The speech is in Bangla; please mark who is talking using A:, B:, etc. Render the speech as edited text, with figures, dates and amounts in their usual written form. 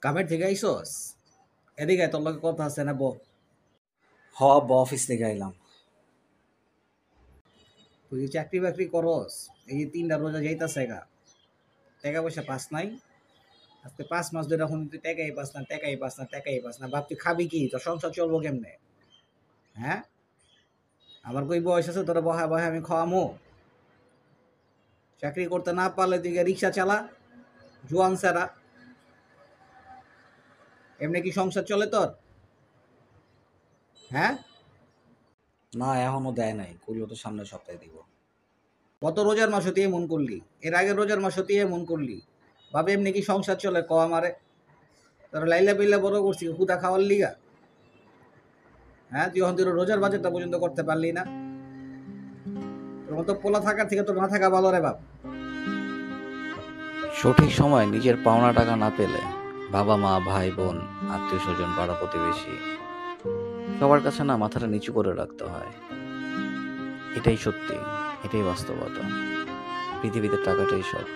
A: কামের থেকে আইসস? এদিকে আয়, তোর লগে কথা আছে না,
B: হ অফিস থেকে আইলাম।
A: তুই চাকরি বাকরি করস, এই যে 3টা রোজা যাইতাছে গা, টাকা পয়সা পাস নাই? আজকে 5 মাস ধরে এখন তুই টাকাই পাস না, টাকাই পাস না, টাকাই পাস না। বাপ তুই খাবি কি? তোর সংসার চলবো কেমনে? হ্যাঁ, আমার কই বয়স আছে তোরা বহায় বহায় আমি খাওয়ামো? চাকরি করতে না পারলে তুই রিক্সা চালা, জোয়ান সারা। এমনি কি সংসার চলে তোর? হ্যাঁ,
B: না এখনো দেয় নাই, কইলো তো সামনের সপ্তাহে দিব।
A: কত রোজার মাসও তুই এমন করলি, এর আগের রোজার মাসও তুই এমন করলি। ভাবে এমনি কি সংসার চলে ক আমারে? তোরা লাইলা পাইলা বড় করছি হুদা খাওয়ার লিগা? হ্যাঁ, তুই এখন তুই রোজার বাজেটটা পর্যন্ত করতে পারলি না। তোর মতো পোলা থাকার থেকে তোর না থাকা ভালো রে বাপ।
B: সঠিক সময় নিজের পাওনা টাকা না পেলে বাবা মা ভাই বোন আত্মীয় স্বজন পাড়া প্রতিবেশী সবার কাছে না মাথাটা নিচু করে রাখতে হয়। এটাই সত্যি, এটাই বাস্তবতা। পৃথিবীতে টাকাটাই সব।